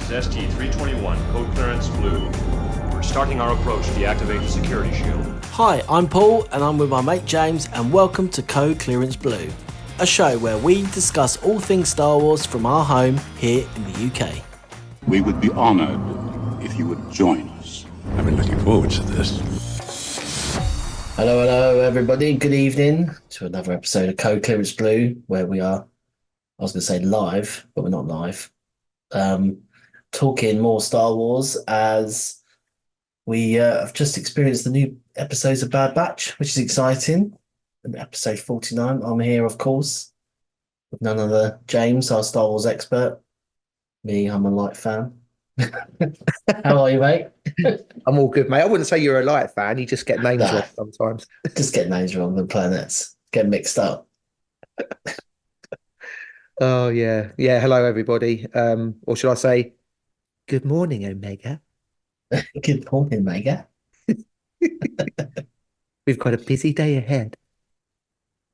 This is ST-321, code clearance blue. We're starting our approach to deactivate the security shield. Hi, I'm Paul and I'm with my mate James and welcome to Code Clearance Blue, a show where we discuss all things Star Wars from our home here in the UK. We would be honoured if you would join us. I've been looking forward to this. Hello everybody, good evening to another episode of Code Clearance Blue where we are, I was going to say live, but we're not live, talking more Star Wars as we have just experienced the new episodes of Bad Batch, which is exciting. And episode 49, I'm here of course, with none other James, our Star Wars expert. Me, I'm a light fan. How are you, mate? I'm all good, mate. I wouldn't say you're a light fan. You just get names No. wrong sometimes. Just get names wrong, the planets get mixed up. Oh, yeah. Yeah, hello, everybody. Or should I say, good morning, Omega. Good morning, Mega. We've got a busy day ahead.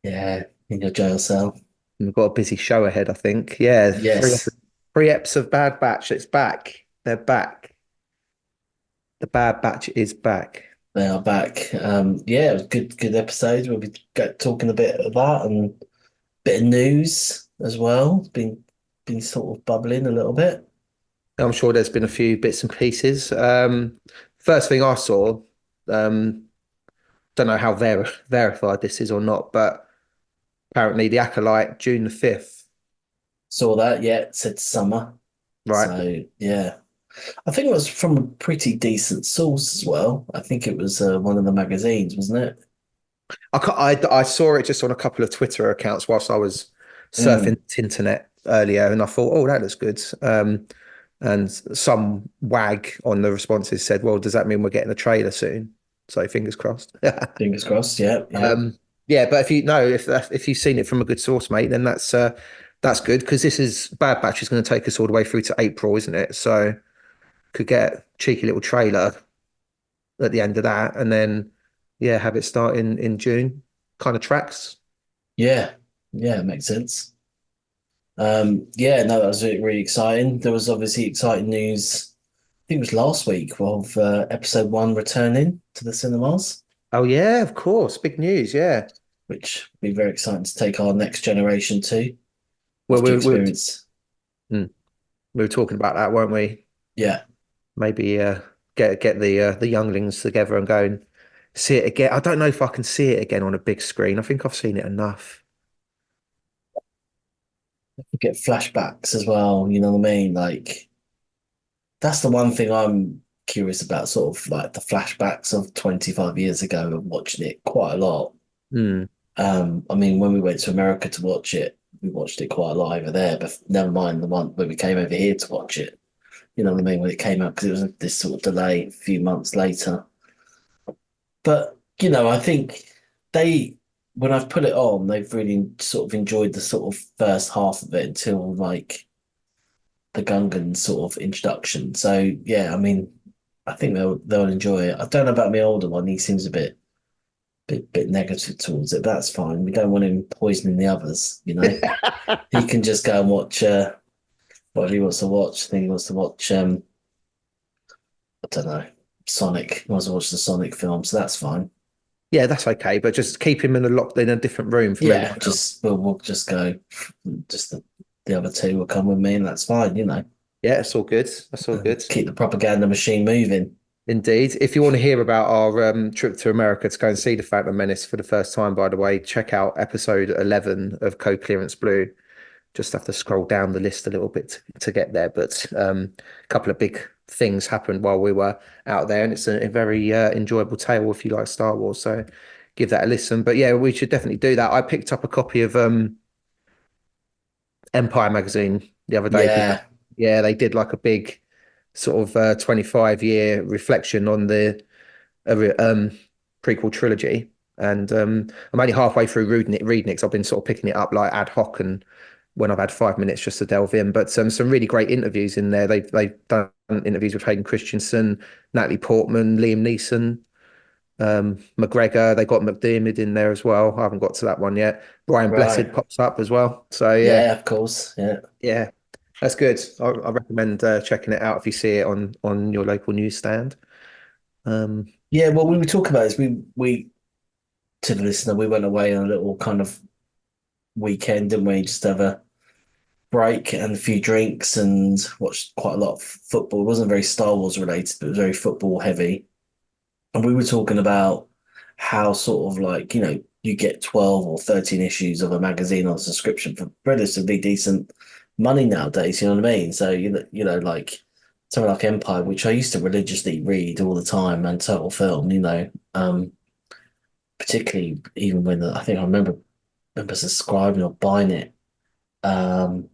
Yeah, in your jail cell. We've got a busy show ahead, I think. Yeah, Yes. three eps of Bad Batch. It's back. They're back. The Bad Batch is back. They are back. Yeah, it was good episode. We'll be talking a bit of that and a bit of news as well. It's been sort of bubbling a little bit. I'm sure there's been a few bits and pieces. First thing I saw, don't know how verified this is or not, but apparently the Acolyte, June the 5th. Saw that, yeah, it said summer. Right. So, yeah. I think it was from a pretty decent source as well. I think it was one of the magazines, wasn't it? I saw it just on a couple of Twitter accounts whilst I was surfing the internet earlier, and I thought, oh, that looks good. And some wag on the responses said, well, does that mean we're getting a trailer soon? So fingers crossed. Fingers crossed, yeah. Yeah, but if you've seen it from a good source, mate, then that's good because this is Bad Batch is going to take us all the way through to April, isn't it? So could get a cheeky little trailer at the end of that, and then have it start in June. Kind of tracks. Yeah, it makes sense. Yeah, no, that was really exciting. There was obviously exciting news, I think it was last week, of episode 1 returning to the cinemas, Oh yeah, of course, big news. Yeah. which will be very exciting to take our next generation to. Well, to we experience. were talking about that, weren't we? Yeah, Maybe get the younglings together and go and see it again. I don't know if I can see it again on a big screen. I think I've seen it enough. get flashbacks as well, you know what I mean? Like, that's the one thing I'm curious about, sort of like the flashbacks of 25 years ago and watching it quite a lot. Hmm. I mean, when we went to America to watch it, we watched it quite a lot over there, but never mind the one when we came over here to watch it. You know what I mean? When it came out, because it was this sort of delay a few months later. But, I think when I've put it on, they've really sort of enjoyed the sort of first half of it until like the Gungan sort of introduction. So, yeah, I mean, I think they'll enjoy it. I don't know about my older one. He seems a bit negative towards it, but that's fine. We don't want him poisoning the others, He can just go and watch whatever he wants to watch. I think he wants to watch I don't know, Sonic. He wants to watch the Sonic film, so that's fine. Yeah, that's okay, but just keep him locked in a different room for Yeah, we'll just go. Just the other two will come with me, and that's fine. Yeah, it's all good. That's all good. Keep the propaganda machine moving. Indeed. If you want to hear about our trip to America to go and see the Phantom Menace for the first time, by the way, check out episode 11 of Code Clearance Blue. Just have to scroll down the list a little bit to get there, but a couple of big things happened while we were out there, and it's a very enjoyable tale if you like Star Wars. So give that a listen. But yeah, we should definitely do that. I picked up a copy of Empire magazine the other day. Yeah, Yeah, they did like a big sort of 25-year reflection on the prequel trilogy. And I'm only halfway through reading it because I've been sort of picking it up like ad hoc and when I've had 5 minutes just to delve in. But some really great interviews in there. They've done interviews with Hayden Christensen, Natalie Portman, Liam Neeson, McGregor. They got McDiarmid in there as well. I haven't got to that one yet. Brian right. Blessed pops up as well. So Yeah, of course. Yeah. yeah. That's good. I recommend checking it out if you see it on your local newsstand. Um, Yeah, well, we were talking about this. We to the listener, we went away on a little kind of weekend, didn't we? Just have a break and a few drinks and watched quite a lot of football. It wasn't very Star Wars related, but it was very football heavy. And we were talking about how sort of like, you get 12 or 13 issues of a magazine on subscription for relatively decent money nowadays, you know what I mean? So, like something like Empire, which I used to religiously read all the time, and Total Film, particularly even when I think I remember subscribing or buying it um,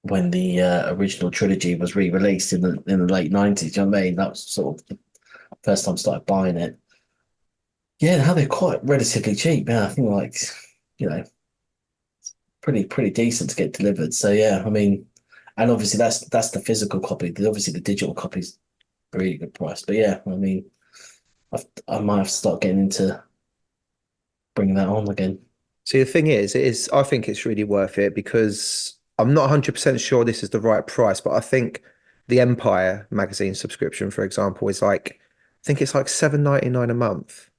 when the original trilogy was re-released in the late 90s, you know what I mean? That was sort of the first time I started buying it. Yeah, now they're quite relatively cheap. Yeah, I think like, you know, pretty decent to get delivered. So yeah, I mean, and obviously that's the physical copy. Obviously the digital copy's a really good price. But yeah, I mean, I might have to start getting into bringing that on again. See, the thing is I think it's really worth it because I'm not 100% sure this is the right price, but I think the Empire magazine subscription, for example, is like, I think it's like 7.99 a month,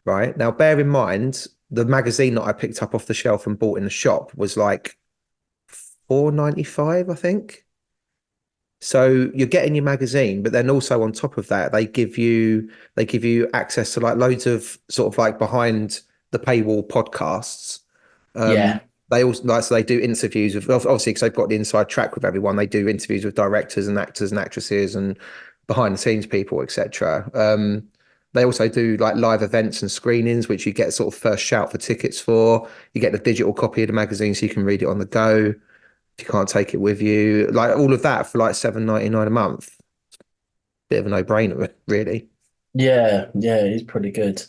right? Now, bear in mind, the magazine that I picked up off the shelf and bought in the shop was like 4.95, I think. So you're getting your magazine, but then also on top of that, they give you access to like loads of sort of like behind the paywall podcasts. Yeah, They also like so they do interviews with obviously because they've got the inside track with everyone. They do interviews with directors and actors and actresses and behind the scenes people, etc. They also do like live events and screenings, which you get sort of first shout for tickets for. You get the digital copy of the magazine so you can read it on the go if you can't take it with you. Like all of that for like 7.99 a month. Bit of a no-brainer, really. yeah, it's pretty good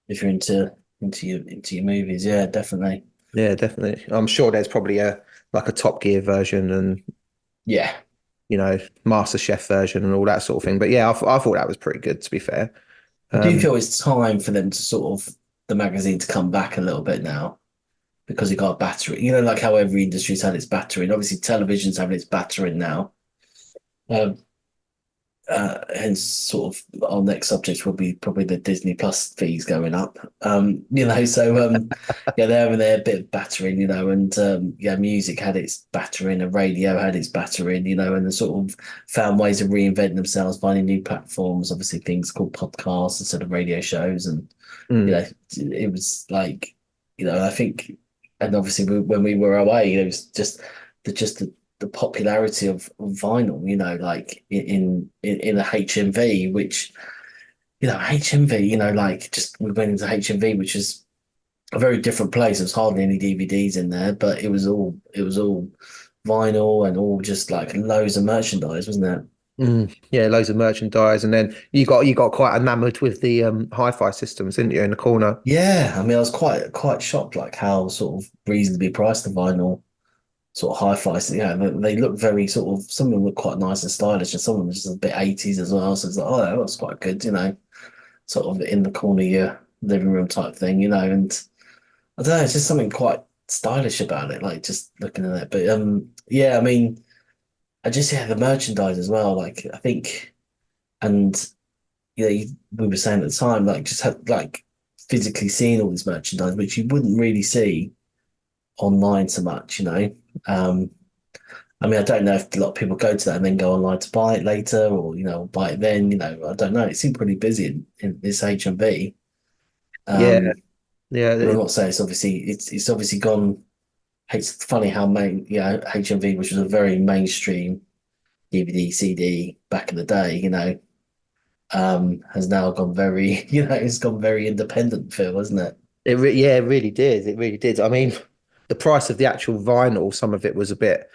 if you're into your movies. Yeah, definitely. Yeah, definitely. I'm sure there's probably a like a Top Gear version and Yeah, Master Chef version and all that sort of thing. But yeah, I thought that was pretty good to be fair. I do Um, feel it's time for them to sort of the magazine to come back a little bit now because it got a battering. You know, like how every industry's had its battering. Obviously, television's having its battering now. Um, hence, sort of our next subject will be probably the Disney Plus fees going up. Yeah, they're having their bit of battering, and yeah, music had its battering, and radio had its battering, and they sort of found ways of reinventing themselves, finding new platforms. Obviously, things called podcasts instead of radio shows, and mm, it was like, I think, and obviously when we were away, it was just the popularity of vinyl, like in a HMV, which HMV, like just we went into HMV, which is a very different place. There's hardly any DVDs in there, but it was all vinyl and all just like loads of merchandise, wasn't it? yeah, loads of merchandise, and then you got quite enamored with the hi-fi systems, didn't you, in the corner? Yeah, I mean, I was quite shocked, like how sort of reasonably priced the vinyl sort of hi-fi. So, yeah, they look very sort of. Some of them look quite nice and stylish, and some of them just a bit 80s as well. So it's like, oh, that looks quite good, sort of in the corner of your living room type thing, and I don't know, it's just something quite stylish about it, like just looking at it. But yeah, I mean, I just the merchandise as well. Like I think, and we were saying at the time, like just had like physically seeing all this merchandise, which you wouldn't really see online so much. Um, I mean, I don't know if a lot of people go to that and then go online to buy it later, or buy it then. I don't know. It seemed pretty busy in this HMV. Yeah, Um, yeah, but I'm not saying it's obviously gone. It's funny how HMV, which was a very mainstream DVD CD back in the day, has now gone very it's gone very independent, Phil, hasn't it? yeah, it really did. It really did. I mean, the price of the actual vinyl, some of it was a bit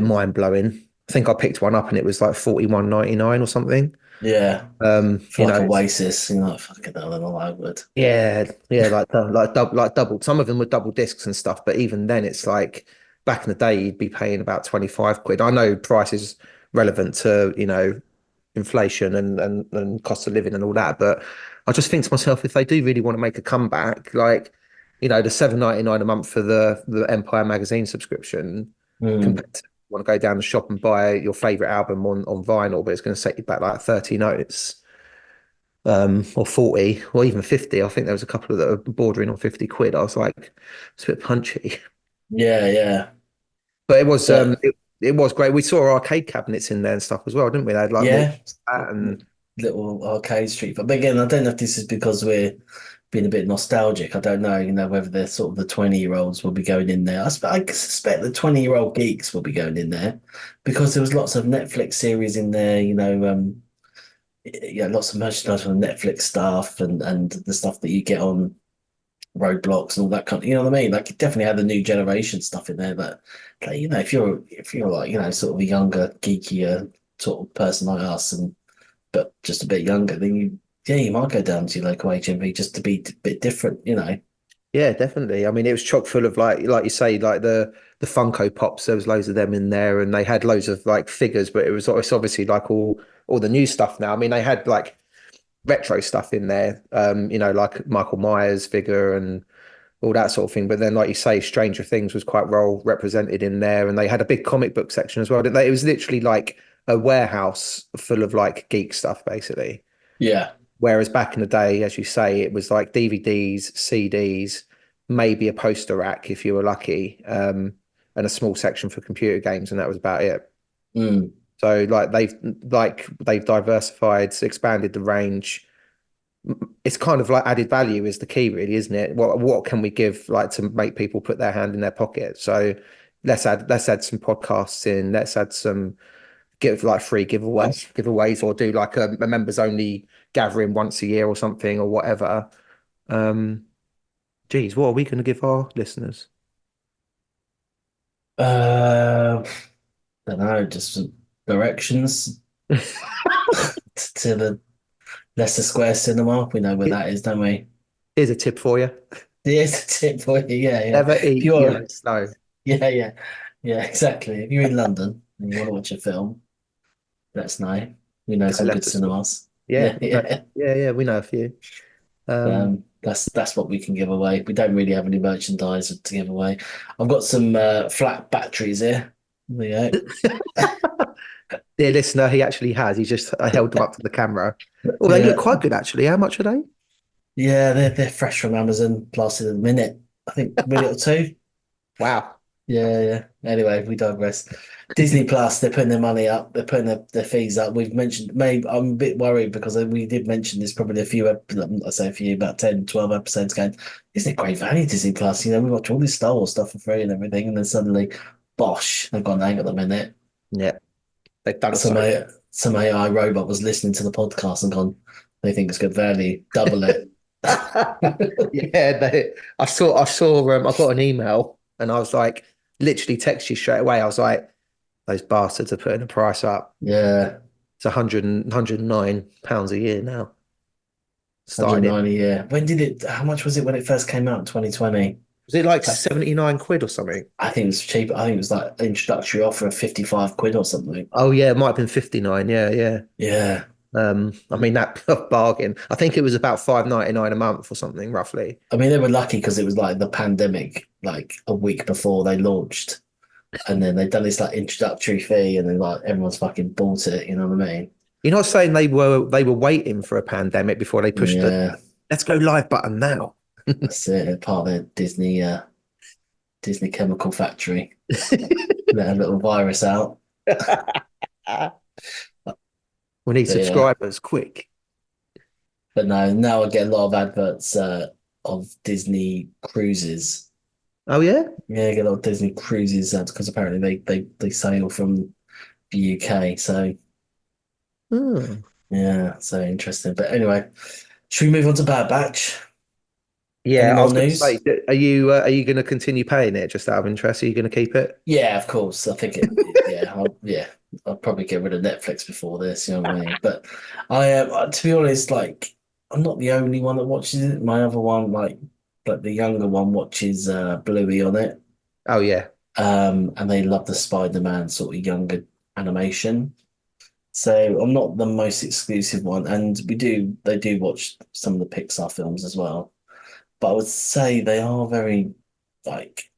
mind blowing. I think I picked one up and it was like 41.99 or something. Yeah, for You like know, Oasis, fucking hell, I know I would. yeah, like double. Some of them were double discs and stuff, but even then, it's like back in the day, you'd be paying about 25 quid. I know price is relevant to inflation and cost of living and all that, but I just think to myself, if they do really want to make a comeback, like the 7.99 a month for the Empire magazine subscription, Mm. compared to want to go down the shop and buy your favorite album on vinyl, but it's going to set you back like 30 notes, or 40, or even 50. I think there was a couple that are bordering on 50 quid. I was like, it's a bit punchy. Yeah, yeah. But it was But it was great. We saw arcade cabinets in there and stuff as well, didn't we? They had like more yeah, and little arcade street. But again, I don't know if this is because we're being a bit nostalgic. I don't know, whether they're sort of the 20-year-olds will be going in there. I suspect the 20-year-old geeks will be going in there because there was lots of Netflix series in there, yeah, lots of merchandise from Netflix stuff and the stuff that you get on Roadblocks and all that kind of, you know what I mean? Like it definitely had the new generation stuff in there, but like, if you're like, sort of a younger, geekier sort of person like us and but just a bit younger, then you might go down to your local HMV just to be a bit different. yeah, definitely. I mean, it was chock full of like you say, like the Funko Pops. There was loads of them in there, and they had loads of like figures, but it's obviously like all the new stuff now. I mean, they had like retro stuff in there, like Michael Myers figure and all that sort of thing. But then, like you say, Stranger Things was quite well represented in there, and they had a big comic book section as well, didn't they? It was literally like a warehouse full of like geek stuff, basically. Yeah. Whereas back in the day, as you say, it was like DVDs, CDs, maybe a poster rack if you were lucky, and a small section for computer games, and that was about it. Mm. So they've diversified, expanded the range. It's kind of like added value is the key, really, isn't it? What can we give like to make people put their hand in their pocket? So let's add some podcasts in. Let's add some give like free giveaways, or do like a members only gathering once a year or something or whatever. Um, Geez, what are we going to give our listeners? Uh, don't know, just some directions to the Leicester Square Cinema. We know where that is, don't we? Here's a tip for you. Yeah, it's a tip for you. Yeah, yeah. Never If eat you're, yellow snow. yeah, yeah, yeah, exactly. If you're in London and you want to watch a film, let us know. We know Go some good Leicester Square. cinemas. Yeah, Yeah, yeah. yeah, we know a few. That's what we can give away. We don't really have any merchandise to give away. I've got some flat batteries here. There you Dear listener, he actually has. He just I held them up to the camera. Oh, go. they look Yeah, quite good actually. How much are they? yeah, they're fresh from Amazon, lasted a minute. I think a minute or two. Wow. Yeah, yeah. Anyway, we digress. Disney Plus, they're putting their money up. They're putting their fees up. We've mentioned, maybe I'm a bit worried because we did mention this probably I say a few, about 10, 12 episodes ago. Isn't it great value, Disney Plus? We watch all this Star Wars stuff for free and everything. And then suddenly, bosh, they've gone, hang on a minute. Yeah, they've done Some, so. some AI robot was listening to the podcast and gone, they think it's good value, double it. Yeah, I got an email and I was like, literally text you straight away. I was like, those bastards are putting the price up. Yeah, It's 109 pounds a year now. Started it. 190 a year. How much was it when it first came out in 2020? Was it like I, 79 quid or something? I think it was cheap. I think it was like an introductory offer of 55 quid or something. Oh yeah, it might have been 59. Yeah, yeah. Yeah. I mean that bargain. I think it was about 5.99 a month or something, roughly. I mean, they were lucky because it was like the pandemic, like a week before they launched. And then they'd done this like introductory fee and then like everyone's fucking bought it, you know what I mean? You're not saying they were waiting for a pandemic before they pushed the Yeah, let's go live button now. that's it. Part of their Disney chemical factory. Let a little virus out. We need But yeah. subscribers, quick. But no, now I get a lot of adverts of Disney cruises. Oh yeah? Yeah, I get a lot of Disney cruises because apparently they sail from the UK. So Hmm. yeah, so interesting. But anyway, should we move on to Bad Batch? Any Yeah, I more was going to say, news? are you going to continue paying it just out of interest? Are you going to keep it? Yeah, of course. I think I'll probably get rid of Netflix before this, you know what I mean? But to be honest, like I'm not the only one that watches it. My other one, like the younger one watches Bluey on it. Oh yeah. And they love the Spider-Man sort of younger animation. So I'm not the most exclusive one, and they do watch some of the Pixar films as well. But I would say they are very like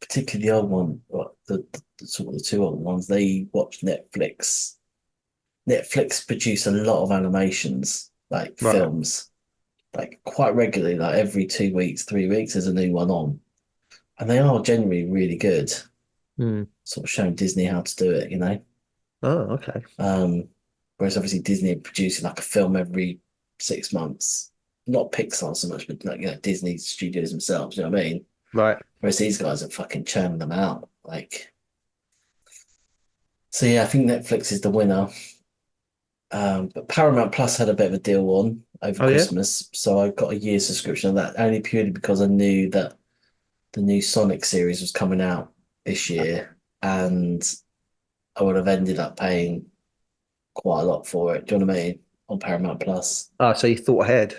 particularly the old one, the sort of the two old ones, they watch Netflix. Netflix produce a lot of animations, like Right. films, like quite regularly, like every 2 weeks, 3 weeks, there's a new one on. And they are generally really good, Hmm. sort of showing Disney how to do it, you know. Oh, okay. Um, Whereas obviously Disney are producing like a film every 6 months. Not Pixar so much, but like Disney studios themselves, you know what I mean? Right. Whereas these guys are fucking churning them out. Like, so yeah, I think Netflix is the winner. But Paramount Plus had a bit of a deal on over Oh yeah. Christmas, so I got a year's subscription of that only purely because I knew that the new Sonic series was coming out this year, and I would have ended up paying quite a lot for it. Do you know what I mean? On Paramount Plus. Oh, so you thought ahead.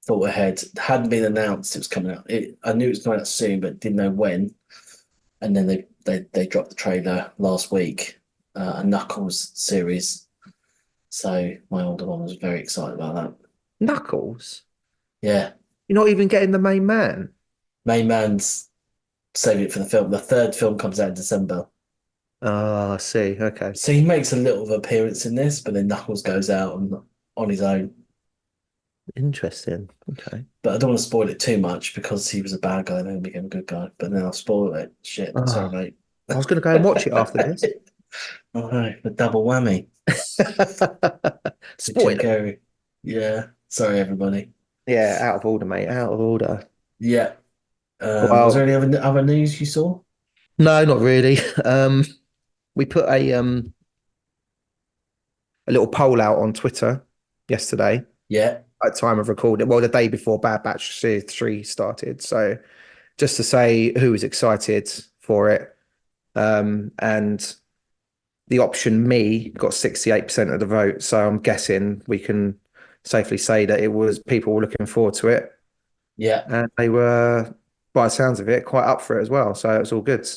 Thought ahead. Hadn't been announced it was coming out. I knew it was coming out soon, but didn't know when. And then they dropped the trailer last week, a Knuckles series. So my older one was very excited about that. Knuckles. Yeah, You're not even getting the main man. main man's saving it for the film. The third film comes out in December. Oh, I see. Okay. So he makes a little appearance in this, but then Knuckles goes out on his own. Interesting. Okay. But I don't want to spoil it too much because he was a bad guy and then became a good guy. But then I'll spoil it. Shit, sorry, Oh, mate. I was going to go and watch it after this. Oh no, the double whammy. The Jim Spoiler. Carrey. Yeah. Sorry, everybody. Yeah, out of order, mate. Out of order. Yeah. Was there Well, any other news you saw? no, not really. We put a little poll out on Twitter yesterday Yeah. at time of recording. Well, the day before Bad Batch Series 3 started. So just to say who was excited for it. And the option me got 68% of the vote. So I'm guessing we can safely say that it was people were looking forward to it. Yeah. And they were, by the sounds of it, quite up for it as well. So it was all good.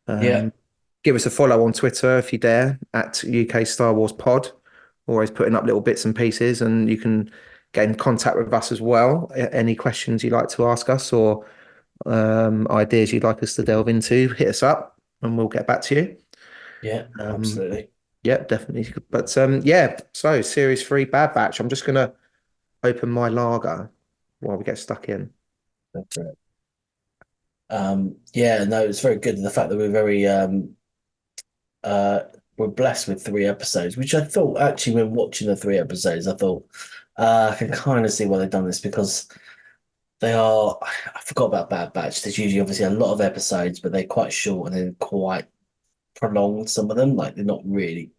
Yeah. Um, Give us a follow on Twitter if you dare at UK Star Wars Pod. Always putting up little bits and pieces, and you can get in contact with us as well. Any questions you'd like to ask us or ideas you'd like us to delve into, hit us up and we'll get back to you. Yeah. Um, Absolutely. yeah, definitely. But yeah, so Series 3 Bad Batch. I'm just gonna open my lager while we get stuck in. That's right. Yeah, no, it's very good. The fact that uh we're blessed with 3 episodes, which I thought actually when watching the 3 episodes, I thought I can kind of see why they've done this because they are I forgot about Bad Batch. There's usually obviously a lot of episodes, but they're quite short and then quite prolonged, some of them. Like they're not really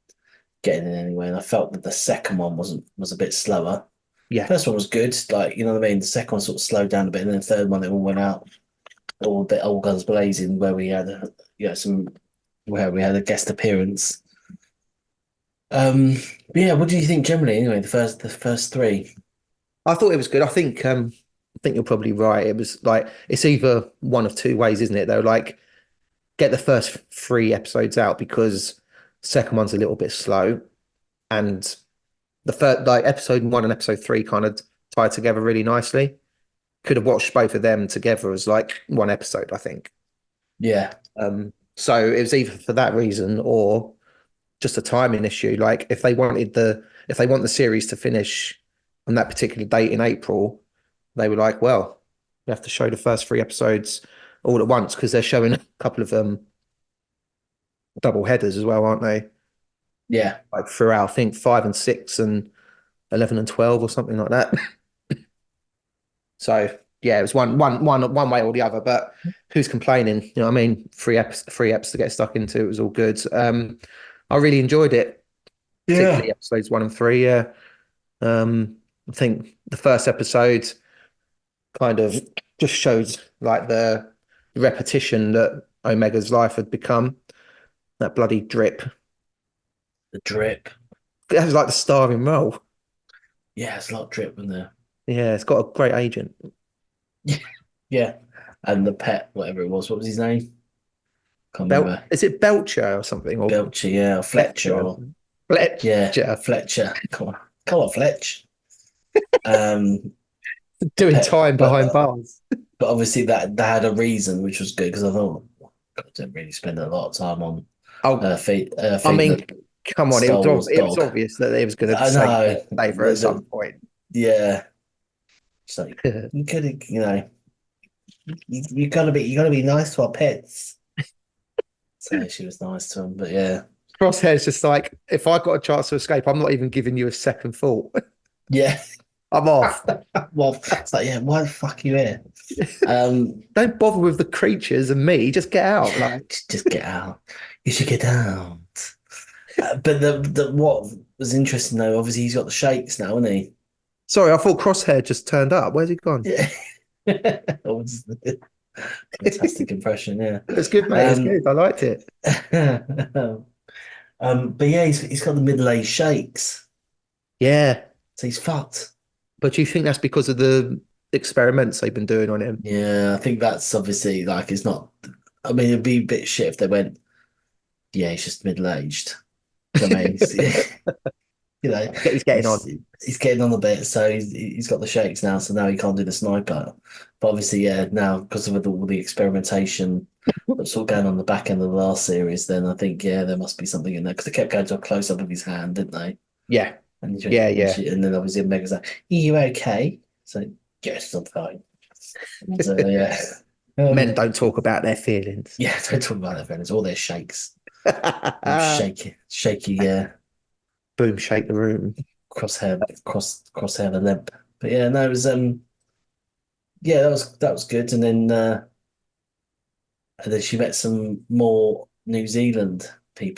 getting in anywhere. And I felt that the second one was a bit slower. Yeah, First one was good, like you know what I mean. The second one sort of slowed down a bit, and then the third one it all went out all a bit all guns blazing, where we had some where we had a guest appearance. Um, but yeah, what do you think generally? Anyway, the first three. I thought it was good. I think you're probably right. It was like it's either one of two ways, isn't it? Though, like get the first 3 episodes out because second one's a little bit slow, and the first like episode 1 and episode 3 kind of tied together really nicely. Could have watched both of them together as like one episode, I think. Yeah, So it was either for that reason or just a timing issue. Like if they want the series to finish on that particular date in April, they were like, well, we have to show the first 3 episodes all at once because they're showing a couple of double headers as well, aren't they? yeah, Like throughout, I think 5 and 6 and 11 and 12 or something like that. So yeah, it was one way or the other. But who's complaining? You know what I mean? 3 eps to get stuck into. It was all good. I really enjoyed it, yeah, particularly episodes 1 and 3. Yeah. I think the first episode kind of just shows like the repetition that Omega's life had become. That bloody drip. the drip. That was like the starring role. Yeah, it's a lot of drip in there. Yeah, it's got a great agent. Yeah, and the pet, whatever it was, what was his name? Can't remember. Is it Belcher or something? Or Belcher, yeah, or Fletcher, Fletcher? or yeah, Fletcher. Fletcher. Come on, Fletch. Um, the Doing pet, time but behind bars. but obviously that had a reason, which was good because I thought God, I didn't really spend a lot of time on Oh, I feeding mean, the come on, Star Wars it was dog. obvious that it was going to I know save her at some point. yeah, it's like you could you gotta be nice to our pets. So she was nice to him, but yeah, Crosshair's just like, if I got a chance to escape, I'm not even giving you a second thought. yeah. I'm off. Well, it's like yeah, why the fuck are you here? Don't bother with the creatures and me. Just get out. Yeah, Like, just get out. You should get out. But the what was interesting though, obviously he's got the shakes now, hasn't he? sorry, I thought Crosshair just turned up. Where's he gone? Yeah. That was a fantastic impression, yeah. It's good, mate. It's Um, good. I liked it. but yeah, he's got the middle-aged shakes, Yeah. so he's fucked. But do you think that's because of the experiments they've been doing on him? Yeah, I think that's obviously like it's not. I mean, it'd be a bit shit if they went, yeah, he's just middle-aged. I mean, you know, He's getting on. he's getting on a bit, so he's got the shakes now, so now he can't do the sniper. But obviously, yeah, now because of all the experimentation that's all going on the back end of the last series, then I think yeah, there must be something in there because they kept going to a close up of his hand, didn't they? Yeah. And Yeah. and then obviously Mega's like, "Are you okay?" So yes, I'm fine. So yeah, Men don't talk about their feelings. yeah, don't talk about that, friends. All their shakes, all shaky, yeah. Boom, shake the room. Crosshair the limp. But yeah, no, it was yeah, that was good. And then she met some more New Zealand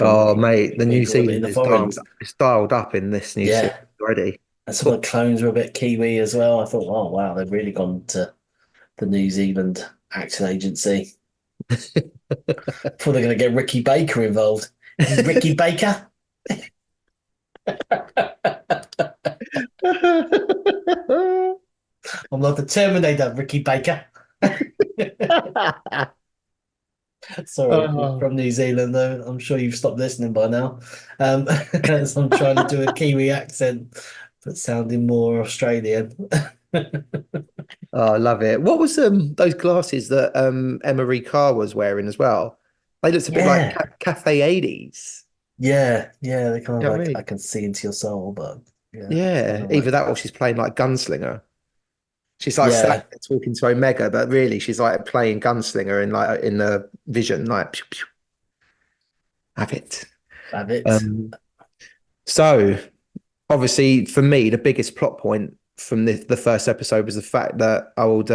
Oh, mate, the New people in Zealand the forest. is dialed up in this new series Yeah. already. And some of the clones were a bit Kiwi as well. I thought, oh wow, they've really gone to the New Zealand action agency. Thought they're gonna get Ricky Baker involved. This is Ricky Baker. I'm like the Terminator, Ricky Baker. Sorry, Oh. from New Zealand, though. I'm sure you've stopped listening by now. So I'm trying to do a Kiwi accent, but sounding more Australian. Oh, I love it. What was those glasses that Emma Carr was wearing as well? They looked a bit like Yeah, Cafe 80s. yeah. They're kind You of know what I like I mean? can see into your soul, but yeah, it's kind Yeah, of either like that or she's playing like Gunslinger. She's like standing yeah, there talking to Omega, but really she's like playing Gunslinger in the vision, like pew, pew, have it. have it. Um, so obviously for me, the biggest plot point from the first episode was the fact that old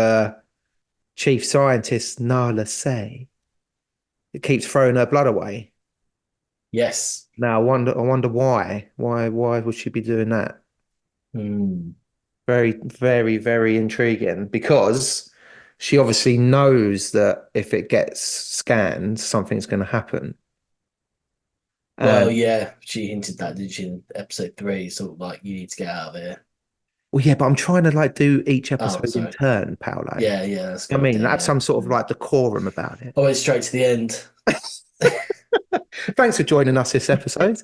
chief scientist Nala Say it keeps throwing her blood away. Yes. Now I wonder why. Why would she be doing that? Hmm. Very, very, very intriguing because she obviously knows that if it gets scanned, something's going to happen. Well, And yeah, she hinted that, didn't she, in episode 3? Sort of like you need to get out of here. well, yeah, but I'm trying to like do each Oh, episode in sorry. turn, Paolo. Yeah, that's a I good mean, idea. that's Yeah. some sort of like decorum about it. I went straight to the end. Thanks for joining us this episode.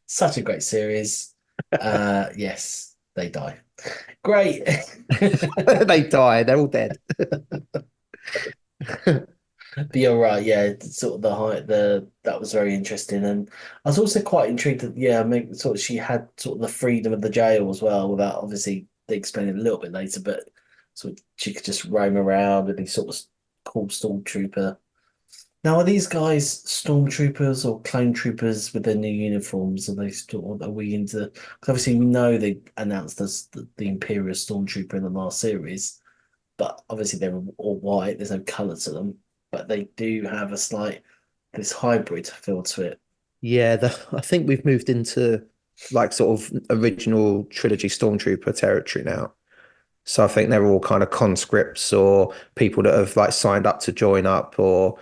Such a great series. Yes, they die. Great. They die. They're all dead. But you're right, yeah, sort of the height, that was very interesting, and I was also quite intrigued that yeah, I mean, sort of she had sort of the freedom of the jail as well, without obviously they explain it a little bit later, but sort of she could just roam around with these sort of cool stormtrooper. Now, are these guys stormtroopers or clone troopers with their new uniforms? Are they sort of, are we into? Because obviously we know they announced us the Imperial Stormtrooper in the last series, but obviously they're all white. There's no color to them, but they do have a slight this hybrid feel to it. Yeah, I think we've moved into like sort of original trilogy Stormtrooper territory now. So I think they're all kind of conscripts or people that have like signed up to join up or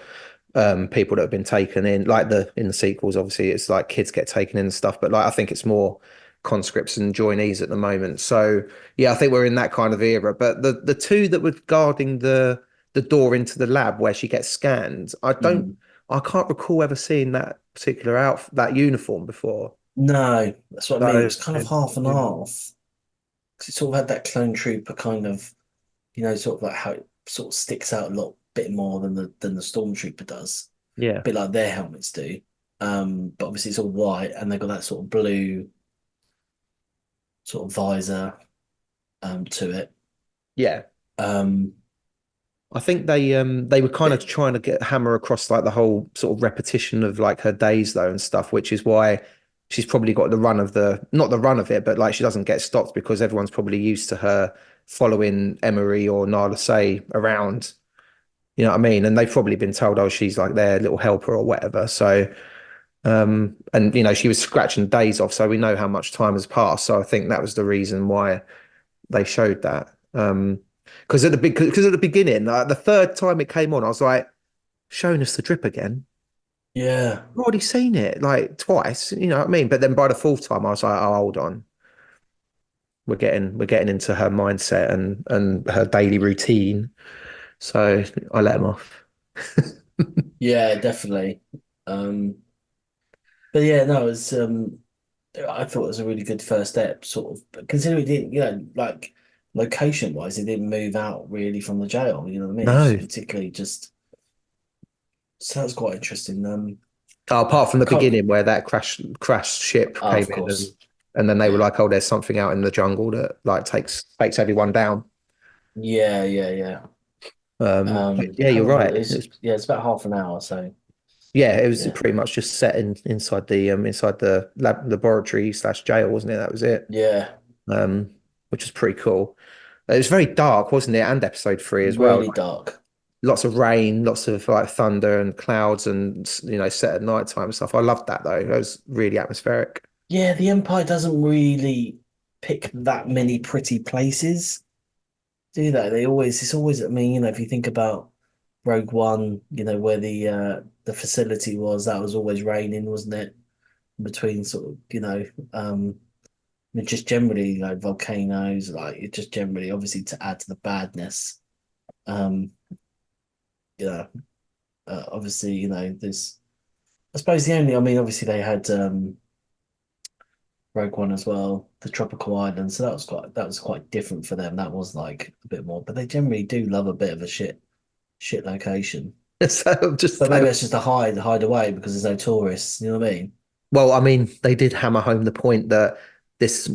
people that have been taken in. Like in the sequels, obviously it's like kids get taken in and stuff, but like I think it's more conscripts and joinees at the moment. So yeah, I think we're in that kind of era. But the two that were guarding the door into the lab where she gets scanned, Mm. I can't recall ever seeing that particular that uniform before. No, that's what I mean. It So was kind of half and half. 'Cause it sort of had that clone trooper kind of, sort of like how sort of sticks out a lot bit more than the stormtrooper does, Yeah. a bit like their helmets do. But obviously it's all white, and they've got that sort of blue sort of visor to it. Yeah. Um, I think they were kind of trying to get hammer across like the whole sort of repetition of like her days though and stuff, which is why she's probably got the run of the not the run of it, but like she doesn't get stopped because everyone's probably used to her following Emery or Nala Say around. You know what I mean? And they've probably been told, oh, she's like their little helper or whatever. So and you know, she was scratching days off, so we know how much time has passed. So I think that was the reason why they showed that. Because at the beginning, the third time it came on, I was like, showing us the drip again. yeah, I've already seen it like twice, you know what I mean? But then by the fourth time, I was like, oh, hold on. We're getting into her mindset and her daily routine. So I let him off. yeah, definitely. But yeah, no, it was I thought it was a really good first step, sort of considering it didn't, like location wise, it didn't move out really from the jail, you know what I mean? It's No. just particularly just so that's quite interesting. Oh, apart from I the can't beginning where that crash ship oh, came of in course. and then they were Yeah. like, oh, there's something out in the jungle that like takes everyone down. Yeah, yeah, yeah. But yeah, How you're long was right. it? It's about half an hour, so Yeah, it was yeah. pretty much just set inside the laboratory slash jail, wasn't it? That was it. Yeah, Um, which was pretty cool. It was very dark, wasn't it? And episode three as well. really Like, dark. lots of rain, lots of like thunder and clouds, and you know, set at night time and stuff. I loved that though. It was really atmospheric. Yeah, the Empire doesn't really pick that many pretty places, do they? It's always, I mean, if you think about Rogue One, where the facility was, that was always raining, wasn't it? Between sort of, just generally like volcanoes, like it just generally obviously to add to the badness. Um, you know, obviously, there's I suppose I mean, obviously they had Rogue One as well, the tropical island, so that was quite different for them. That was like a bit more, but they generally do love a bit of a shit location. So I've just But had maybe a, it's just a hide away because there's no tourists. You know what I mean? well, I mean, they did hammer home the point that this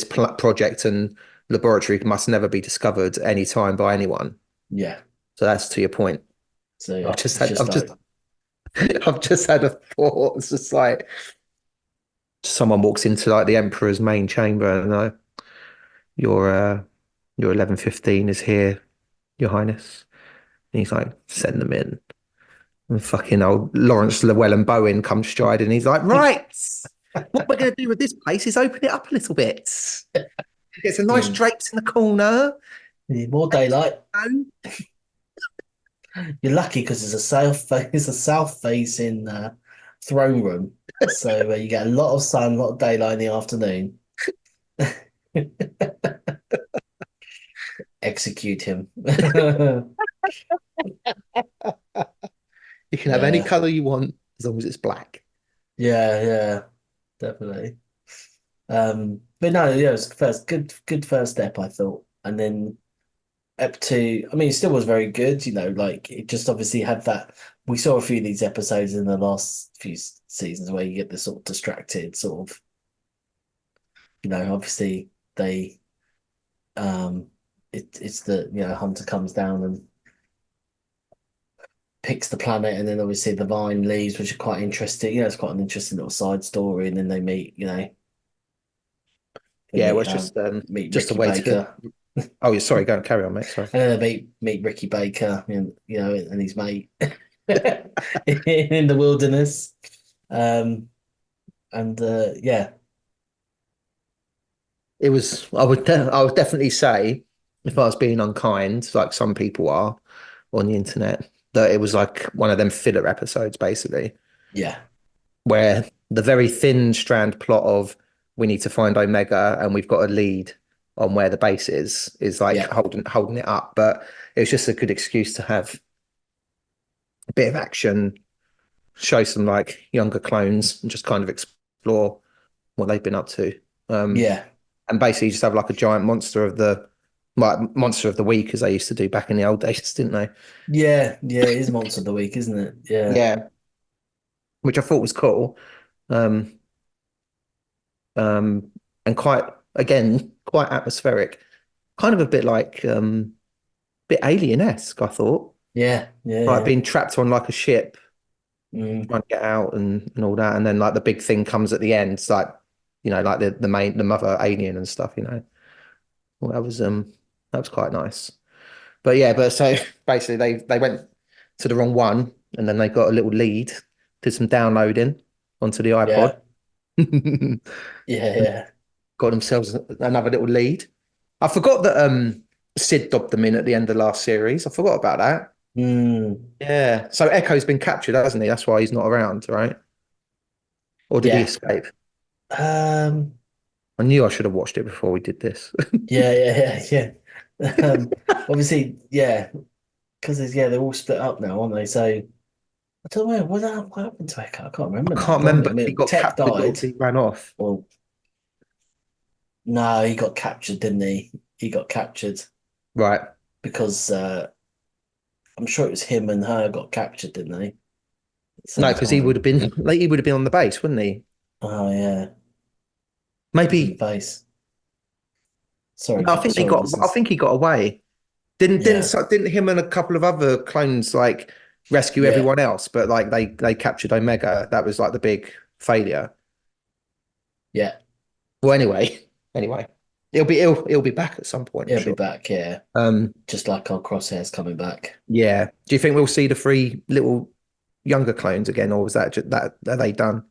project and laboratory must never be discovered any time by anyone. Yeah. So that's to your point. So I've yeah, just it's had just I've just like I've just had a thought. It's just like someone walks into like the Emperor's main chamber and your uh your 11:15 is here, Your Highness. And he's like, send them in. And fucking old Lawrence Llewellyn Bowen comes striding. And he's like, right, what we're going to do with this place is open it up a little bit. Get some nice you, drapes in the corner. you need more daylight. You You're lucky because it's a south facing throne room, so you get a lot of sun, a lot of daylight in the afternoon. Execute him. can have any Yeah, color you want as long as it's black. yeah, yeah, definitely. But no, yeah, it was good first step, I thought, and then up to, I mean, it still was very good, like it just obviously had that. We saw a few of these episodes in the last few seasons where you get this sort of distracted, sort of, obviously they, um, it's the, Hunter comes down and picks the planet, and then obviously the Vine leaves, which are quite interesting. It's quite an interesting little side story, and then they meet, they Yeah, well, meet it's meet just a Ricky way to get. Baker, Oh, yeah, sorry, go carry on, mate. Sorry. and then they meet Ricky Baker, and and his mate in the wilderness, um, and yeah, It was. I would definitely say, if I was being unkind, like some people are on the internet, that it was like one of them filler episodes, basically, yeah, where the very thin strand plot of we need to find Omega and we've got a lead on where the base is like yeah, holding it up. But it was just a good excuse to have a bit of action, show some like younger clones, and just kind of explore what they've been up to. Um, yeah, and basically just have like a giant like Monster of the Week as they used to do back in the old days, didn't they? Yeah, yeah, it is Monster of the Week, isn't it? Yeah, Yeah, which I thought was cool. Um, um, and quite again quite atmospheric, kind of a bit like bit alien-esque, I thought, yeah, yeah, like yeah. being trapped on like a ship, Mm, trying to get out and all that, and then like the big thing comes at the end. It's like, like the mother alien and stuff. Well, that was quite nice. But yeah, but so basically they went to the wrong one, and then they got a little lead, did some downloading onto the iPod, yeah, yeah, yeah. got themselves another little lead. I forgot that Sid dobbed them in at the end of the last series. I forgot about that. Mm, Yeah. So Echo's been captured, hasn't he? That's why he's not around, right? Or did he yeah. escape? Um, I knew I should have watched it before we did this. yeah, yeah, yeah, yeah. Obviously, yeah, because they're all split up now, aren't they? So I don't know what happened to Echo. I can't I remember now. can't Blimey. remember I if he mean, got Tech captured or died. if he ran off. Well, no, he got captured, didn't he? He got captured Right. because I'm sure it was him and her got captured, didn't they? At the No, same because he would time. have been like he would have been on the base, wouldn't he? Oh yeah, he was in the Maybe. base. Sorry, No, I think they sorry, got. I listeners. think he got away. Didn't didn't Yeah, so- didn't him and a couple of other clones like rescue yeah, everyone else, but like they captured Omega. That was like the big failure. yeah. Well, anyway, he'll be back at some point, I'm He'll be sure. back. Yeah, Um, just like our crosshairs coming back. yeah. Do you think we'll see the three little younger clones again, or was that just, that are they done?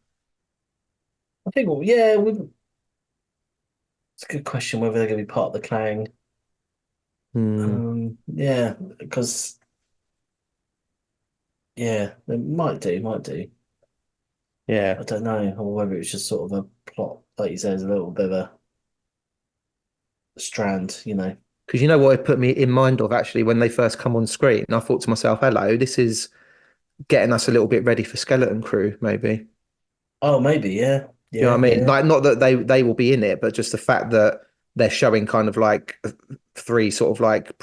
I think. Well, yeah, it's a good question whether they're going to be part of the clan. Hmm. Yeah, because yeah, they might do. I Yeah. don't know, or whether it's just sort of a plot, like you say, is a little bit of a strand, you know. Because you know what it put me in mind of actually when they first come on screen. I thought to myself, hello, this is getting us a little bit ready for Skeleton Crew, maybe. Oh, maybe, yeah, You know yeah, what I mean? yeah, Like, not that they will be in it, but just the fact that they're showing kind of like three sort of like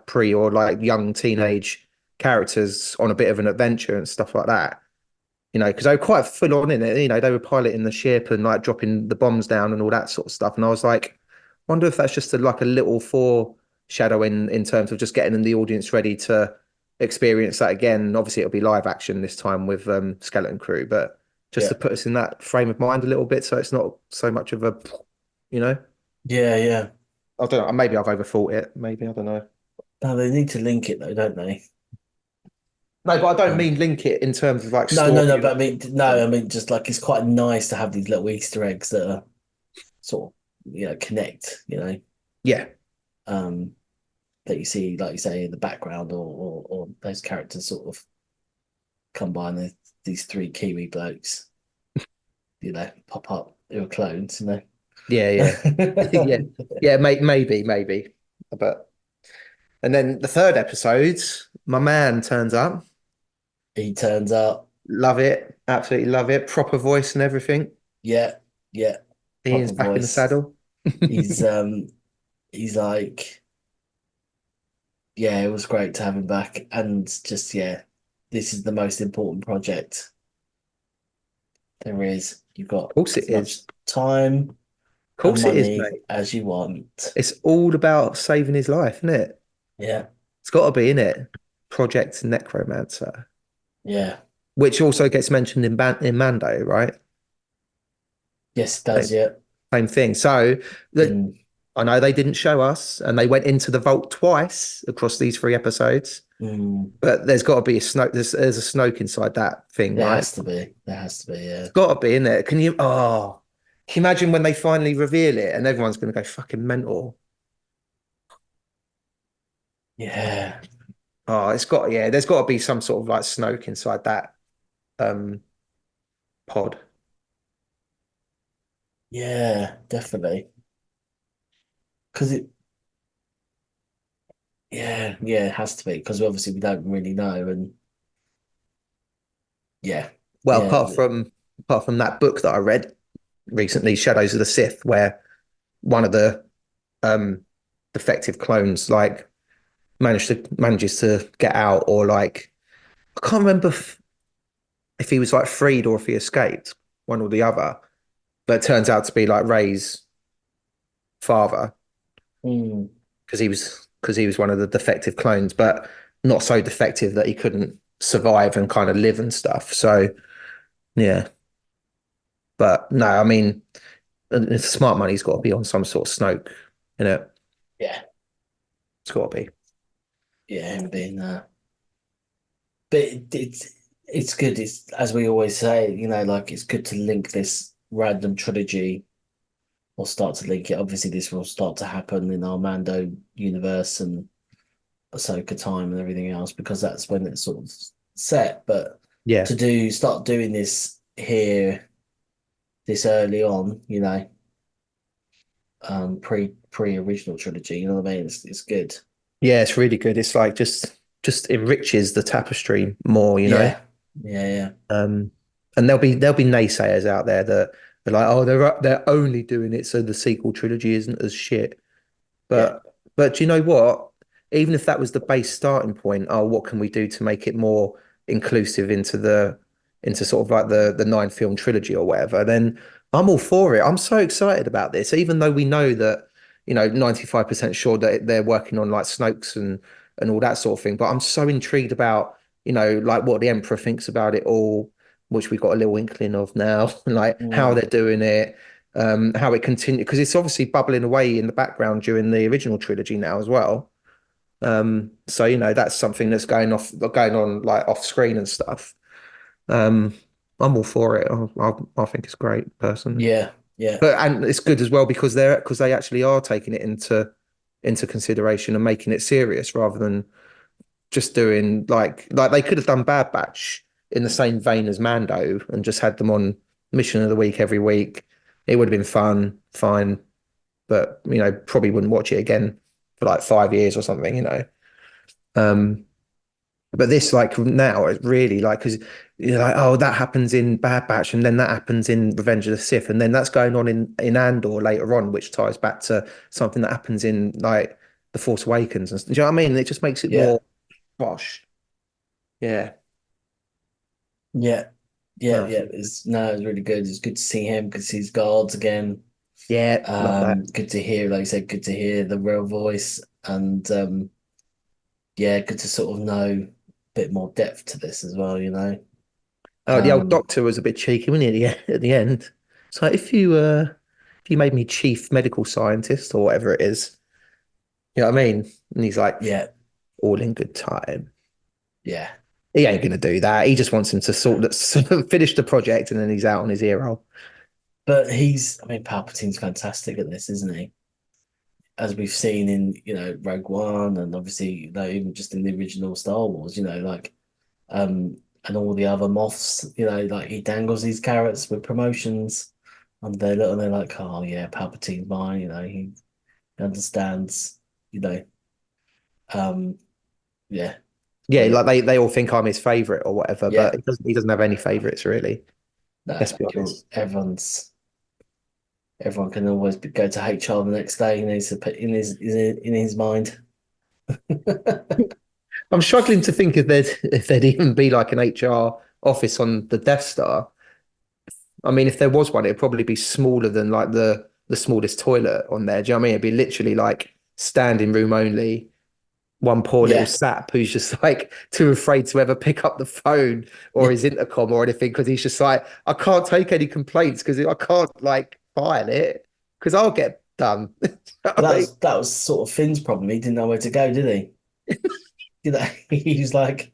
pre or like young teenage characters on a bit of an adventure and stuff like that. Because they were quite full on in it. They were piloting the ship and like dropping the bombs down and all that sort of stuff. And I was like, wonder if that's just like a little foreshadow in terms of just getting the audience ready to experience that again. Obviously, it'll be live action this time with Skeleton Crew, but just yeah, to put us in that frame of mind a little bit, so it's not so much of a, you know, yeah, yeah. I don't know. Maybe I've overthought it. Maybe I don't know. No, they need to link it though, don't they? No, but I don't Um, mean link it in terms of like no, no, no. story. But I mean, no, I mean, just like it's quite nice to have these little Easter eggs that are sort of, connect. Yeah, Um, that you see, like you say, in the background, or those characters sort of come by, and these three Kiwi blokes, pop up who are clones, yeah, yeah, yeah, yeah. Maybe, but and then the third episode, my man turns up. He turns up. Love it, absolutely love it. Proper voice and everything. Yeah, yeah, Ian's proper back in the voice. saddle. He's um he's like, yeah, it was great to have him back. And just, yeah, this is the most important project there is. You've got Of course it as much is. time Of and course it is, money mate. as you want. It's all about saving his life, isn't it? Yeah, It's got to be, in it. Project Necromancer, yeah. which also gets mentioned in Mando, right? Yes, it does, yeah. Same thing. So that In I know they didn't show us, and they went into the vault twice across these three episodes. mm, But there's got to be a Snoke. There's a Snoke inside that thing, there right? has to be. There has to be, yeah. It's got to be in there. Can you? Oh, can you imagine when they finally reveal it and everyone's going to go fucking mental? Yeah. Oh, it's got yeah. There's got to be some sort of like Snoke inside that um pod. Yeah, definitely. Because yeah, it has to be. Because obviously we don't really know. And yeah, Well, yeah, apart from that book that I read recently, Shadows of the Sith, where one of the um defective clones like manages to get out, or like I can't remember if he was like freed or if he escaped, one or the other. But it turns out to be like Ray's father Mm. because he was one of the defective clones, but not so defective that he couldn't survive and kind of live and stuff. So yeah, but no, I mean, it's smart money's got to be on some sort of Snoke, you know. Yeah, It's got to be. yeah, him being but it's good. It's as we always say, like it's good to link this random trilogy or start to link it. Obviously, this will start to happen in our Mando universe and Ahsoka time and everything else because that's when it's sort of set. But Yeah, to start doing this here this early on, pre original trilogy, you know what I mean? It's good. yeah, it's really good. It's like just enriches the tapestry more, you know. Yeah, yeah, yeah, Um, and there'll be naysayers out there that are like, oh, they're only doing it so the sequel trilogy isn't as shit. yeah. But do you know what? Even if that was the base starting point, oh, what can we do to make it more inclusive into sort of like the nine film trilogy or whatever, then I'm all for it. I'm so excited about this, even though we know that, 95% sure that they're working on like Snokes and all that sort of thing. But I'm so intrigued about, like what the Emperor thinks about it all, which we've got a little inkling of now, like how Mm, they're doing it, how it continues, because it's obviously bubbling away in the background during the original trilogy now as well. So that's something that's going on like off screen and stuff. Um, I'm all for it. I think it's great personally, yeah, yeah. and it's good as well because they actually are taking it into consideration and making it serious rather than just doing like they could have done Bad Batch in the same vein as Mando and just had them on Mission of the Week every week. It would have been fine, but probably wouldn't watch it again for like 5 years or something. Um, but this like now it's really like because you're like, oh, that happens in Bad Batch and then that happens in Revenge of the Sith and then that's going on in Andor later on, which ties back to something that happens in like The Force Awakens and do you know what I mean? It just makes it Yeah. more posh. Yeah. Yeah, yeah, No. yeah. It's really good. It's good to see him, good to see his guards again. Yeah, love that. Good to hear, like I said, good to hear the real voice, and yeah, good to sort of know a bit more depth to this as well. Oh, the old Um, doctor was a bit cheeky, wasn't he, at the end? So if you made me chief medical scientist or whatever it is, you know what I mean? And he's like, yeah, all in good time. yeah. He ain't gonna do that. He just wants him to sort of finish the project and then he's out on his hero. But I mean, Palpatine's fantastic at this, isn't he? As we've seen in, Rogue One, and obviously, even just in the original Star Wars, and all the other moths, like he dangles these carrots with promotions, and they're like, oh yeah, Palpatine's mine, he understands, you know, um, yeah, Yeah, like brilliant. they all think I'm his favorite or whatever, but Yeah, he doesn't have any favorites really. Let's no, be honest. everyone can always go to HR the next day, to put in his mind. I'm struggling to think if there'd even be like an HR office on the Death Star. I mean, if there was one, it'd probably be smaller than like the smallest toilet on there. Do you know what I mean? It'd be literally like standing room only. One poor little Yeah, sap who's just like too afraid to ever pick up the phone or yeah. his intercom or anything because he's just like, I can't take any complaints because I can't like file it because I'll get done. You know But what I mean? that was sort of Finn's problem. He didn't know where to go, did he? He was like,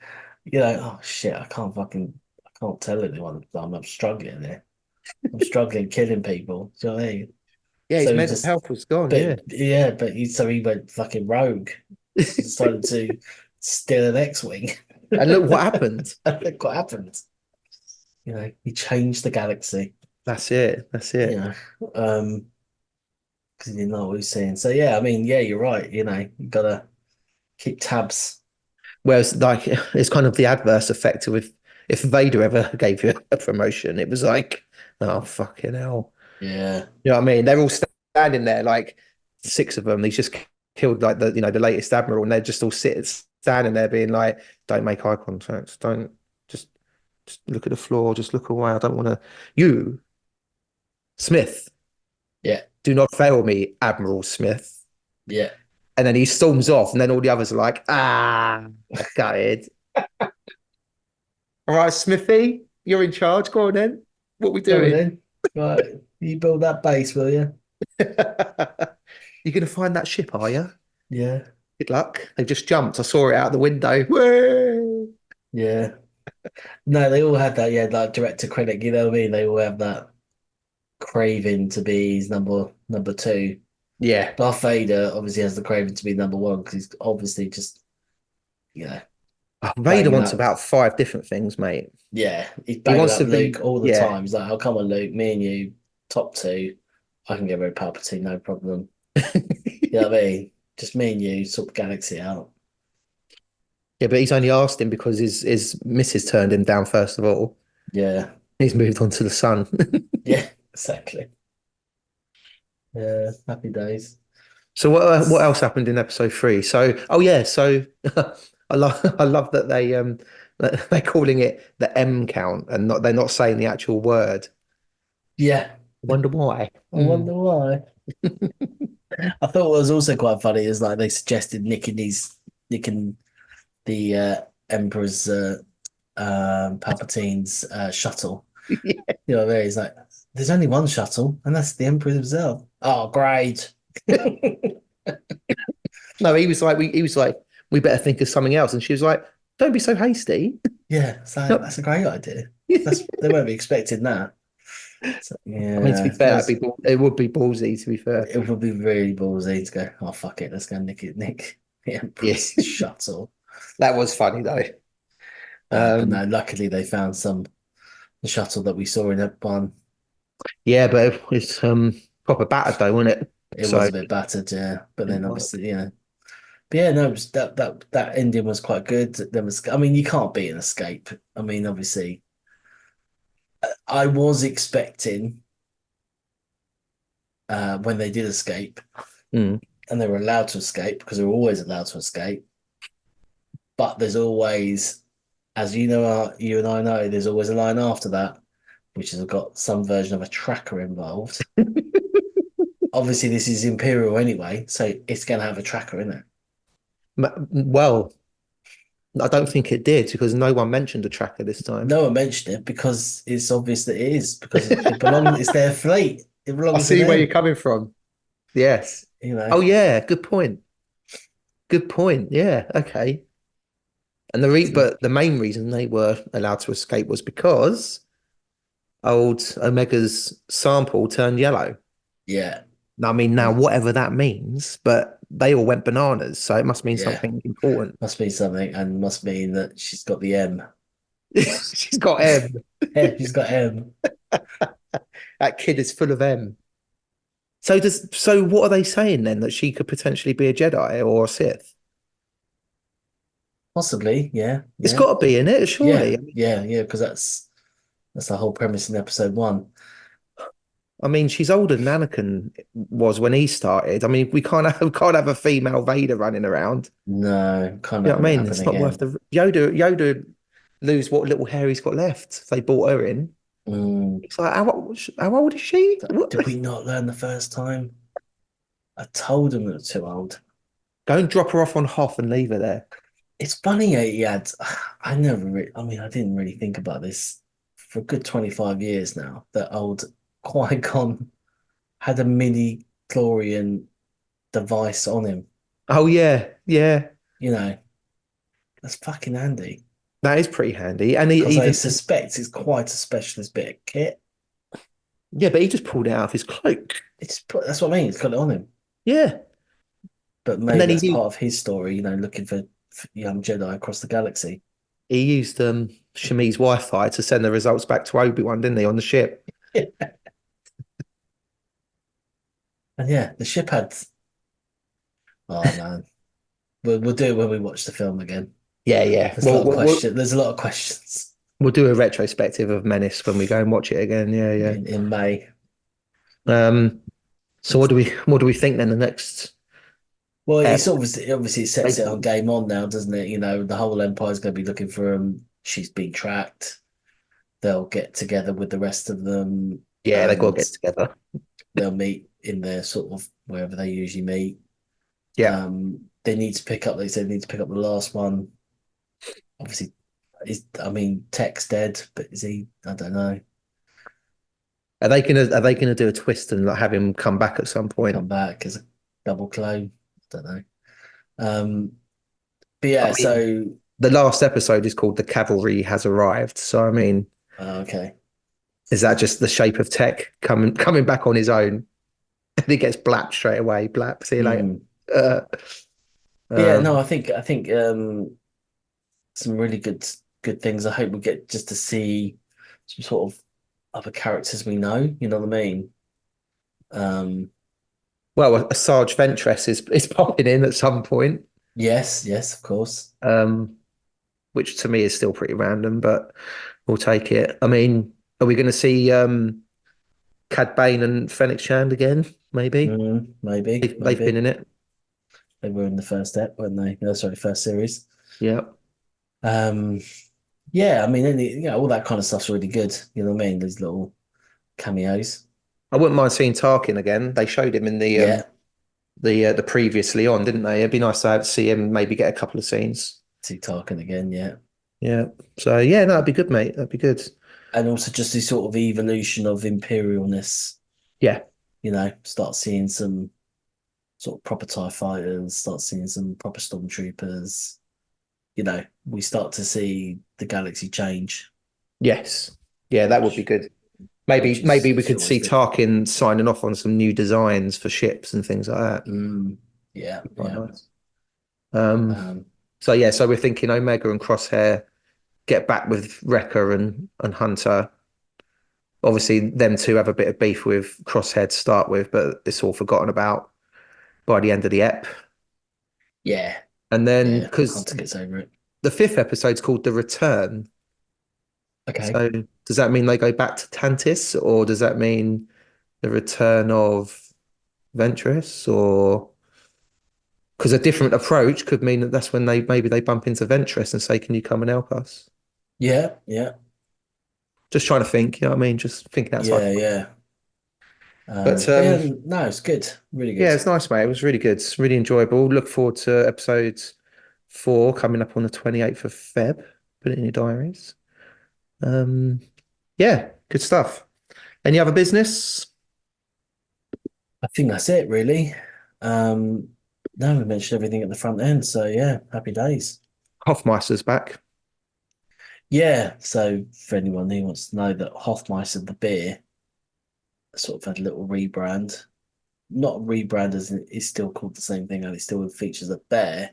oh shit, I can't tell anyone that I'm struggling there. I'm struggling killing people. Do you know what I mean? Yeah, his So he mental just, health was gone. but Yeah. yeah, so he went fucking rogue. Decided to steal an X-wing. And look what happened. Look what happened. He changed the galaxy. That's it. That's You it. know, because he didn't know what he was saying. So yeah, I mean, yeah, you're right. You gotta keep tabs. Whereas like it's kind of the adverse effect of if Vader ever gave you a promotion, it was like, oh fucking hell. Yeah, You know what I mean? They're all standing there, like six of them. He's just killed like the latest admiral, and they're just all standing there being like, "Don't make eye contact. Don't just just look at the floor. Just look away. I don't want to." You, Smith, Yeah, do not fail me, Admiral Smith. yeah. And then he storms off, and then all the others are like, gutted. All right, Smithy, you're in charge. Go on then. What we Go on doing? then. Right, you build that base, will you? You're going to find that ship, are you? Yeah, Good luck. They just jumped. I saw it out the window. Whee! yeah. No, they all had that. Yeah, like director critic. You know what I mean? They all have that craving to be his number two. Yeah. Darth Vader obviously has the craving to be number one because he's obviously just, you know, Oh, Vader banging wants up. about 5 different things, mate. Yeah, he's He banging wants up to be, Luke all the yeah. time. He's like, "Oh, come on, Luke, me and you, top two. I can get rid of Palpatine, no problem." You know what I mean? Just me and you, sort the galaxy out. Yeah, but he's only asked him because his missus turned him down first of all. Yeah, He's moved on to the sun. yeah, exactly. Yeah, happy days. So what else happened in episode 3? So oh yeah, so I love that they're calling it the M count and they're not saying the actual word. Yeah, I wonder why. I wonder why. I thought what was also quite funny is like they suggested nicking the Emperor's Palpatine's shuttle. Yeah. You know what I mean? He's like, there's only one shuttle, and that's the Emperor himself. Oh, great. No, he was like, we better think of something else. And she was like, don't be so hasty. Yeah, so No. that's a great idea. They won't be expecting that. So, I mean, to be yeah, fair, it would be ballsy, to be fair. it would be really ballsy to go, oh fuck it, let's go nick the Yeah. Emperor's shuttle. That was funny though. But no, luckily they found the shuttle that we saw in that one. Yeah, but it was proper battered though, wasn't it? It So was a bit battered, yeah. But then obviously, But yeah, no, it was that ending was quite good. There was, I mean, you can't beat an escape. I mean, obviously, I was expecting when they did escape, Mm. and they were allowed to escape because they were always allowed to escape. But there's always, as you know, you and I know, there's always a line after that, which has got some version of a tracker involved. Obviously, this is Imperial anyway, so it's going to have a tracker in it. Well, I don't think it did because no one mentioned a tracker this time. No one mentioned it because it's obvious that it is because it's their fleet. It I belongs see to where them, you're coming from. Yes. you know. Oh yeah, good point. Good point. Yeah, okay. And but the main reason they were allowed to escape was because old Omega's sample turned yellow. Yeah, I mean, now whatever that means, but they all went bananas, so it must mean Yeah. something important. must mean something, and must mean that she's got the M. She's got M. Yeah, she's got M. That kid is full of M. So what are they saying then? That she could potentially be a Jedi or a Sith? Possibly, yeah. It's got to be in it, surely. Yeah, because that's the whole premise in episode 1. I mean, she's older than Anakin was when he started. I mean, we can't have a female Vader running around. No, can't You know what I mean? happen It's not again. worth the Yoda lose what little hair he's got left if they brought her in. It's like, how old is she? Did we not learn the first time? I told him it was too old. Go and drop her off on Hoth and leave her there. It's funny he had. I didn't really think about this for a good 25 years now. That old Qui-Gon had a mini chlorian device on him. Oh yeah, yeah. You know, that's fucking handy. That is pretty handy. And Because I suspect it's quite a specialist bit of kit. yeah, but he just pulled it out of his cloak. That's what I mean. It's got it on him. Yeah. But And maybe then that's part of his story, looking for young Jedi across the galaxy. he used Shami's Wi-Fi to send the results back to Obi-Wan, didn't he, on the ship? And yeah, the ship had. Oh man, we'll do it when we watch the film again. Yeah. There's a lot of questions. There's a lot of questions We'll do a retrospective of Menace when we go and watch it again. Yeah. in May. So what do we think then? The next Well, Um, it's obviously it sets it on game on now, doesn't it? You know, the whole Empire's going to be looking for him. She's been tracked. They'll get together with the rest of them, yeah, they got to and get together. they'll meet in their sort of wherever they usually meet. Yeah. They need to pick up. They said they need to pick up the last one. Obviously, Tech's dead, but is he? I don't know. Are they gonna do a twist and like have him come back at some point? Come back as a double clone. I don't know. Um, but I yeah, mean, so the last episode is called "The Cavalry Has Arrived." So I mean, okay. is that just the shape of Tech coming back on his own? And he gets blapped straight away. Blap. See you later. Mm. Uh, But yeah, no, um, I think some really good things. I hope we get just to see some sort of other characters we know. You know what I mean? Um, well, a Sarge Ventress is popping in at some point, yes, of course. which to me is still pretty random, but we'll take it. I mean, are we going to see Cad Bane and Fennec Shand again? Maybe Maybe, they've been in it. they were in the first step, weren't they? No, sorry, first series. Yeah. Um, yeah, all that kind of stuff's really good. You know what I mean? These little cameos. I wouldn't mind seeing Tarkin again. They showed him in Yeah, the previously on, didn't they? It'd be nice to see him maybe get a couple of scenes. see Tarkin again. Yeah, Yeah. So yeah, no, that'd be good, mate. That'd be good. and also just this sort of evolution of imperialness. Yeah. You know, start seeing some sort of proper TIE fighters, start seeing some proper stormtroopers. You know, we start to see the galaxy change, Yes. Yeah, that would be good. which Maybe we is could always see good. Tarkin signing off on some new designs for ships and things like that. Yeah, Quite yeah. nice. Um, Um, so yeah, so we're thinking Omega and Crosshair get back with Wrecker and Hunter. Obviously, them two have a bit of beef with Crosshair to start with, but it's all forgotten about by the end of the ep. yeah, And then yeah. because Hunter gets over it. the fifth episode's called The Return. Okay. So does that mean they go back to Tantis, or does that mean the return of Ventress, or because a different approach could mean that that's when they bump into Ventress and say, "Can you come and help us?" Yeah, yeah, Just trying to think, you know what I mean? Just thinking outside. yeah. But But yeah, no, it's good, really yeah, good. it's nice, mate. It was really good. It's really enjoyable. Look forward to episode 4 coming up on the 28th of Feb. Put it in your diaries. Um, yeah, good stuff. Any other business? I think that's it, really. No, we mentioned everything at the front end, so yeah, happy days. Hofmeister's back. Yeah, so for anyone who wants to know that Hofmeister, the beer, sort of had a little rebrand. Not rebrand as in it's still called the same thing and it still features a bear,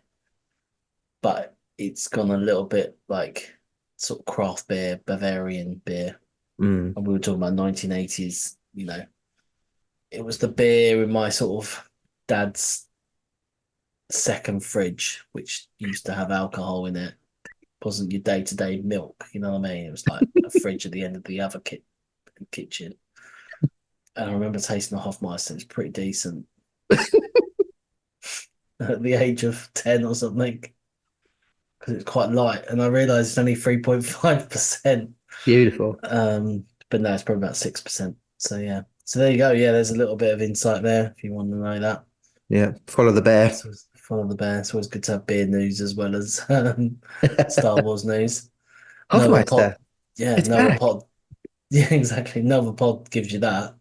but it's gone a little bit like sort of craft beer, Bavarian beer. Mm. And we were talking about 1980s, you know. It was the beer in my sort of dad's second fridge, which used to have alcohol in it. Wasn't your day-to-day milk, you know what I mean? It was like a fridge at the end of the other kitchen. And I remember tasting the Hofmeister. It was pretty decent at the age of 10 or something because it's quite light. And I realised it's only 3.5%. Beautiful. But no, it's probably about 6%. So yeah. So there you go. Yeah, there's a little bit of insight there if you want to know that. Yeah, follow the bear. So follow the bear. It's always good to have beer news as well as Star Wars news. No other pod. Hofmeister. Yeah, It's no other back. pod. Yeah, exactly. No other pod gives you that.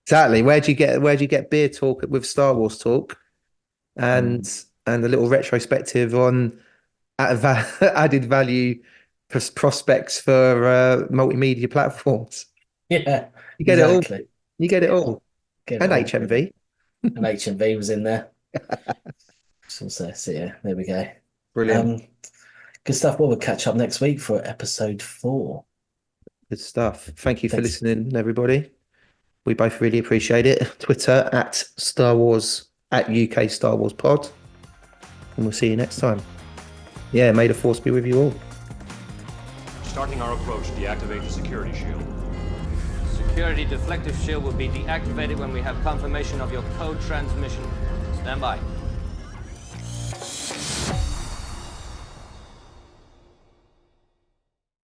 Exactly. Where do you get beer talk with Star Wars talk and and a little retrospective on added value prospects for multimedia platforms? Yeah, You get it all. exactly. You get it Get it all. all. Get it And all. HMV. And HMV was in there. So yeah, there we go. Brilliant. Good stuff. Well, we'll catch up next week for episode 4. Good stuff. Thank you for Thanks. listening, everybody. We both really appreciate it. Twitter at Star Wars at UK Star Wars Pod. And we'll see you next time. Yeah, may the force be with you all. Starting our approach, deactivate the security shield. Security deflective shield will be deactivated when we have confirmation of your code transmission. Stand by.